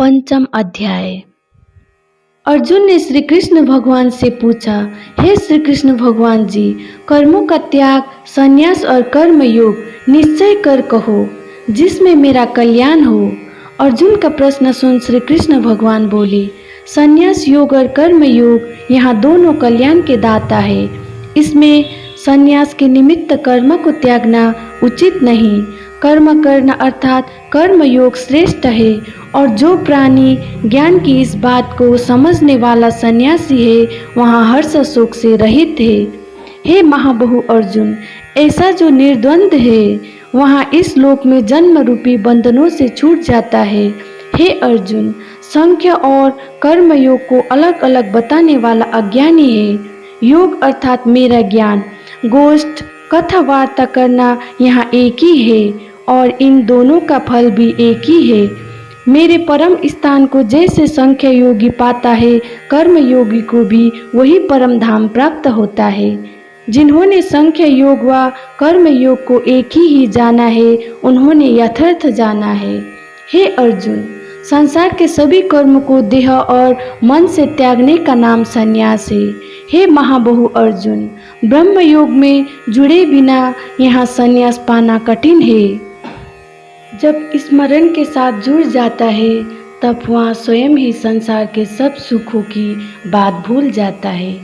पंचम अध्याय। अर्जुन ने श्री कृष्ण भगवान से पूछा, हे श्री कृष्ण भगवान जी, कर्मों का त्याग, संन्यास और कर्म योग निश्चय कर कहो, जिसमें मेरा कल्याण हो। अर्जुन का प्रश्न सुन श्री कृष्ण भगवान बोले, संन्यास योग और कर्म योग यहाँ दोनों कल्याण के दाता है। इसमें संन्यास के निमित्त कर्म को त्यागना उचित नहीं। कर्म करना अर्थात कर्म योग श्रेष्ठ है, और जो प्राणी ज्ञान की इस बात को समझने वाला सन्यासी है वहाँ हर्ष शोक से रहित है। हे महाबहु अर्जुन, ऐसा जो निर्द्वंद है वहाँ इस लोक में जन्म रूपी बंधनों से छूट जाता है। हे अर्जुन, संख्य और कर्म योग को अलग अलग बताने वाला अज्ञानी है। योग अर्थात मेरा ज्ञान, गोष्ठ कथा वार्ता करना यहाँ एक ही है, और इन दोनों का फल भी एक ही है। मेरे परम स्थान को जैसे संख्या योगी पाता है, कर्म योगी को भी वही परम धाम प्राप्त होता है। जिन्होंने संख्या योग व कर्म योग को एक ही जाना है, उन्होंने यथार्थ जाना है। हे अर्जुन, संसार के सभी कर्म को देह और मन से त्यागने का नाम संन्यास है। हे महाबहु अर्जुन, ब्रह्म योग में जुड़े बिना यहाँ संन्यास पाना कठिन है। जब स्मरण के साथ जुड़ जाता है तब वहाँ स्वयं ही संसार के सब सुखों की बात भूल जाता है।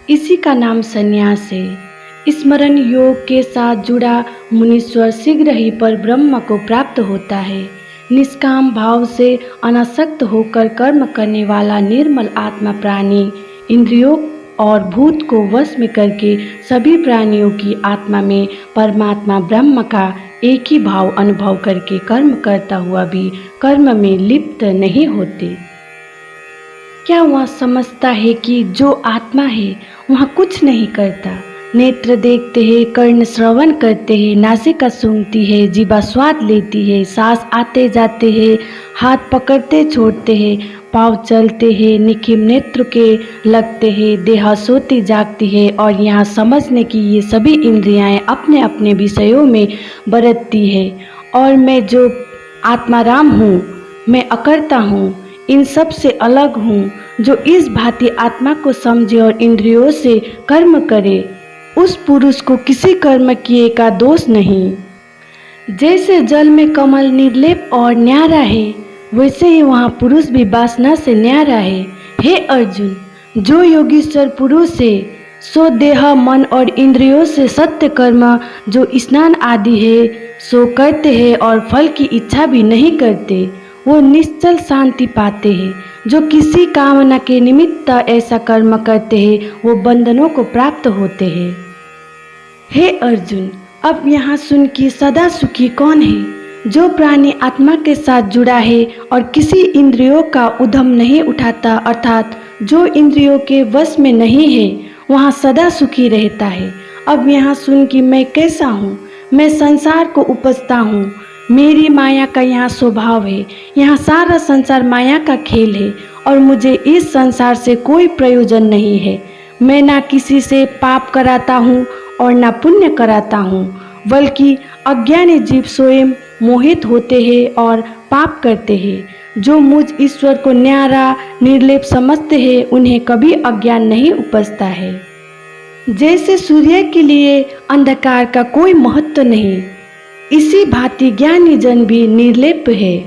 इसी का नाम संन्यास है। स्मरण योग के साथ जुड़ा मुनीश्वर शीघ्र ही पर ब्रह्म को प्राप्त होता है। निष्काम भाव से अनासक्त होकर कर्म करने वाला निर्मल आत्मा प्राणी इंद्रियों और भूत को वश में करके सभी प्राणियों की आत्मा में परमात्मा ब्रह्म का एक ही भाव अनुभव करके कर्म करता हुआ भी कर्म में लिप्त नहीं होते। क्या वह समझता है कि जो आत्मा है वह कुछ नहीं करता। नेत्र देखते हैं, कर्ण श्रवण करते हैं, नासिका सूंघती है, जीवा स्वाद लेती है, सांस आते जाते हैं, हाथ पकड़ते छोड़ते हैं, पाँव चलते हैं, निखिम नेत्र के लगते हैं, देह सोती जागती है, और यहाँ समझने की ये सभी इंद्रियाएं अपने अपने विषयों में बरतती है। और मैं जो आत्माराम हूँ, मैं अकर्ता हूँ, इन सब से अलग हूँ। जो इस भांति आत्मा को समझे और इंद्रियों से कर्म करे, उस पुरुष को किसी कर्म किए का दोष नहीं। जैसे जल में कमल निर्लेप और न्यारा है, वैसे ही वहाँ पुरुष भी वासना से न्यारा है। हे अर्जुन, जो योगीश्वर पुरुष है सो देह मन और इंद्रियों से सत्य कर्म जो स्नान आदि है सो करते हैं और फल की इच्छा भी नहीं करते, वो निश्चल शांति पाते हैं। जो किसी कामना के निमित्त ऐसा कर्म करते हैं वो बंधनों को प्राप्त होते हैं। हे अर्जुन, अब यहाँ सुन कि सदा सुखी कौन है। जो प्राणी आत्मा के साथ जुड़ा है और किसी इंद्रियों का उद्यम नहीं उठाता, अर्थात जो इंद्रियों के वश में नहीं है, वहाँ सदा सुखी रहता है। अब यहाँ सुन कि मैं कैसा हूँ। मैं संसार को उपजता हूँ, मेरी माया का यहाँ स्वभाव है। यहाँ सारा संसार माया का खेल है और मुझे इस संसार से कोई प्रयोजन नहीं है। मैं ना किसी से पाप कराता हूँ और ना पुण्य कराता हूँ, बल्कि अज्ञानी जीव स्वयं मोहित होते हैं और पाप करते हैं। जो मुझ ईश्वर को न्यारा निर्लेप समझते हैं, उन्हें कभी अज्ञान नहीं उपजता है। जैसे सूर्य के लिए अंधकार का कोई महत्व नहीं, इसी भांति ज्ञानी जन भी निर्लेप है।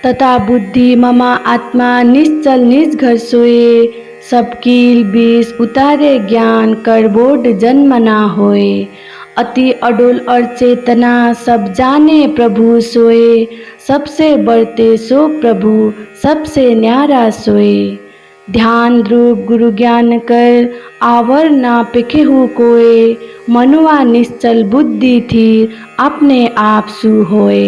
तथा बुद्धि ममा आत्मा निश्चल निज घर सोए, सब कील बीस उतारे ज्ञान कर बोध जन्म ना होए। अति अडोल और चेतना सब जाने प्रभु सोए, सबसे बढ़ते सो प्रभु सबसे न्यारा सोए। ध्यान रूप गुरु ज्ञान कर आवर ना पिखेहु कोय, मनुआ निश्चल बुद्धि थी अपने आप सु होए।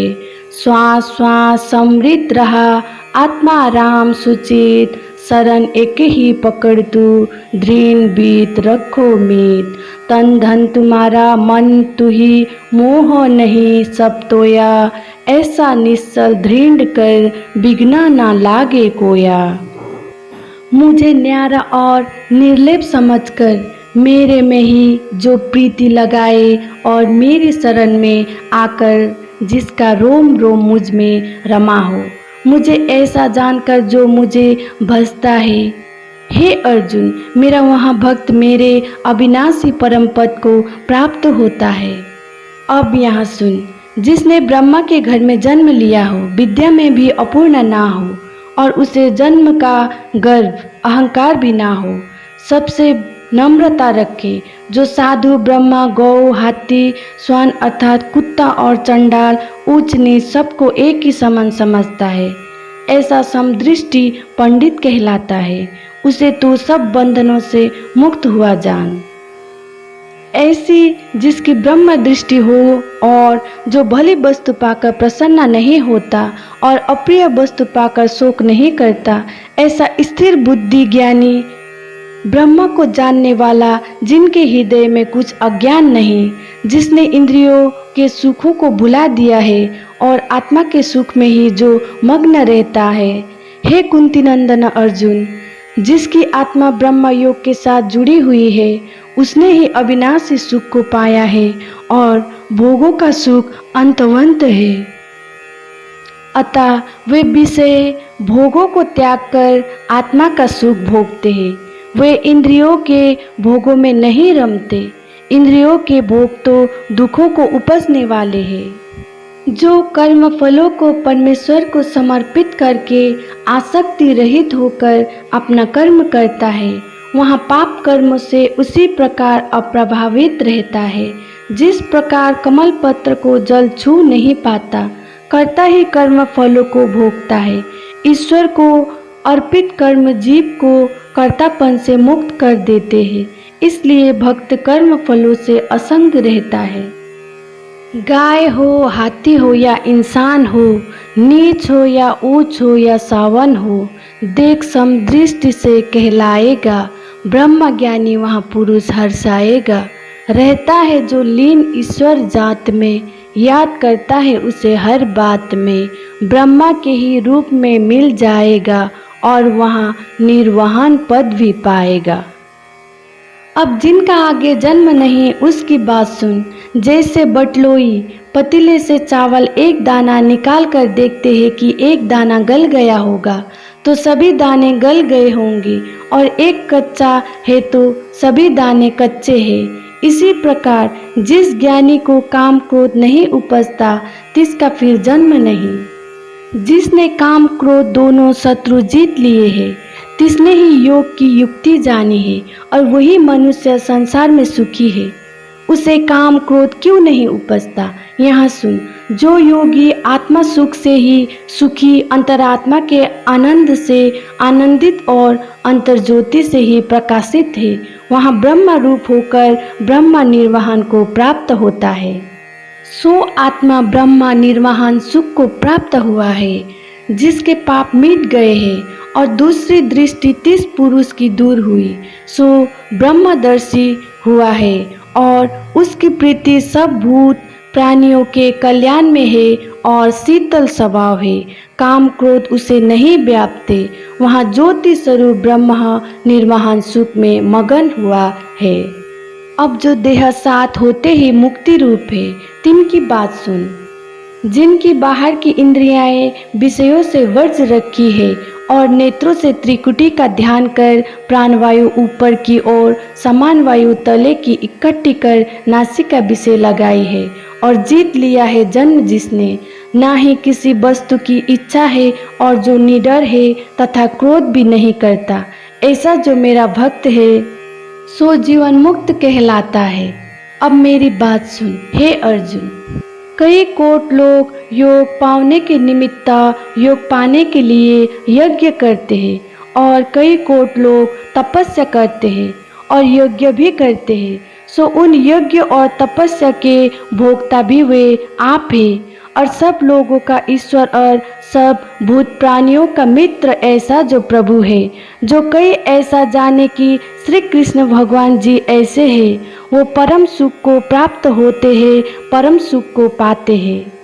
श्वास श्वास समृत रहा आत्मा राम सुचित, शरण एक ही पकड़ तू दृढ़ बीत रखो मीत। तन धन तुम्हारा मन तू ही मोह नहीं सब तोया, ऐसा निश्चल दृढ़ कर बिघ्ना ना लागे कोया। मुझे न्यारा और निर्लेप समझकर मेरे में ही जो प्रीति लगाए और मेरी शरण में आकर जिसका रोम रोम मुझ में रमा हो, मुझे ऐसा जानकर जो मुझे भजता है। हे अर्जुन, मेरा वहाँ भक्त मेरे अविनाशी परम पद को प्राप्त होता है। अब यहाँ सुन, जिसने ब्रह्मा के घर में जन्म लिया हो, विद्या में भी अपूर्ण ना हो और उसे जन्म का गर्व अहंकार भी ना हो, सबसे नम्रता रखे, जो साधु ब्रह्मा गौ हाथी श्वान अर्थात कुत्ता और चंडाल ऊंच नीच सबको एक ही समान समझता है, ऐसा समदृष्टि पंडित कहलाता है। उसे तू सब बंधनों से मुक्त हुआ जान। ऐसी जिसकी ब्रह्म दृष्टि हो और जो भली वस्तु पाकर प्रसन्न नहीं होता और अप्रिय वस्तु पाकर शोक नहीं करता, ऐसा स्थिर बुद्धि ज्ञानी ब्रह्म को जानने वाला, जिनके हृदय में कुछ अज्ञान नहीं, जिसने इंद्रियों के सुखों को भुला दिया है और आत्मा के सुख में ही जो मग्न रहता है। हे कुंती नंदन अर्जुन, जिसकी आत्मा ब्रह्म योग के साथ जुड़ी हुई है, उसने ही अविनाशी सुख को पाया है और भोगों का सुख अंतवंत है। अतः वे विषय भोगों को त्याग कर आत्मा का सुख भोगते हैं। वे इंद्रियों के भोगों में नहीं रमते। इंद्रियों के भोग तो दुखों को उपजने वाले हैं। जो कर्म फलों को परमेश्वर को समर्पित करके आसक्ति रहित होकर अपना कर्म करता है, वहाँ पाप कर्म से उसी प्रकार अप्रभावित रहता है, जिस प्रकार कमल पत्र को जल छू नहीं पाता, कर्ता ही कर्म फलों को भोगता है। ईश्वर को अर्पित कर्म जीव को कर्तापन से मुक्त कर देते हैं, इसलिए भक्त कर्म फलों से असंग रहता है। गाय हो, हाथी हो या इंसान हो, नीच हो या ऊंच हो या सावन हो, देख समदृष्टि से कहलाएगा, ब्रह्म ज्ञानी वहाँ पुरुष हर्षाएगा। रहता है जो लीन ईश्वर जात में, याद करता है उसे हर बात में, ब्रह्मा के ही रूप में मिल जाएगा और वहाँ निर्वाण पद भी पाएगा। अब जिनका आगे जन्म नहीं उसकी बात सुन। जैसे बटलोई पतीले से चावल एक दाना निकाल कर देखते हैं कि एक दाना गल गया होगा, तो सभी दाने गल गए होंगे, और एक कच्चा है तो सभी दाने कच्चे हैं। इसी प्रकार जिस ज्ञानी को काम क्रोध नहीं उपजता, तिसका फिर जन्म नहीं। जिसने काम क्रोध दोनों शत्रु जीत लिए हैं, तिसने ही योग की युक्ति जानी है, और वही मनुष्य संसार में सुखी है। उसे काम क्रोध क्यों नहीं उपजता? यहाँ सुन, जो योगी आत्मा सुख से ही सुखी, अंतरात्मा के आनंद से आनंदित और अंतर्ज्योति से ही प्रकाशित है, वहाँ ब्रह्म रूप होकर ब्रह्म निर्वाण को प्राप्त होता है। सो आत्मा ब्रह्म निर्वाण सुख को प्राप्त हुआ है, जिसके पाप मिट गए हैं और दूसरी दृष्टि 30 पुरुष की दूर हुई, सो ब्रह्मदर्शी हुआ है और उसकी प्रीति सब भूत प्राणियों के कल्याण में है और शीतल स्वभाव है। काम क्रोध उसे नहीं व्यापते, वहाँ ज्योति स्वरूप ब्रह्म निर्वाण सुख में मगन हुआ है। अब जो देह साथ होते ही मुक्ति रूप है, तिनकी बात सुन। जिनकी बाहर की इंद्रियाएं विषयों से वर्ज रखी है और नेत्रों से त्रिकुटी का ध्यान कर प्राणवायु ऊपर की ओर, समान वायु तले की इकट्ठी कर नासिका विषय लगाई है, और जीत लिया है जन्म जिसने, ना ही किसी वस्तु की इच्छा है, और जो निडर है तथा क्रोध भी नहीं करता, ऐसा जो मेरा भक्त है, सो जीवन मुक्त कहलाता है। अब मेरी बात सुन, हे अर्जुन। कई कोट लोग योग पाने के निमित्त योग पाने के लिए यज्ञ करते हैं, और कई कोट लोग तपस्या करते हैं और यज्ञ भी करते हैं। सो उन यज्ञ और तपस्या के भोक्ता भी वे आप हैं, और सब लोगों का ईश्वर और सब भूत प्राणियों का मित्र ऐसा जो प्रभु है। जो कई ऐसा जाने कि श्री कृष्ण भगवान जी ऐसे हैं, वो परम सुख को प्राप्त होते हैं, परम सुख को पाते हैं।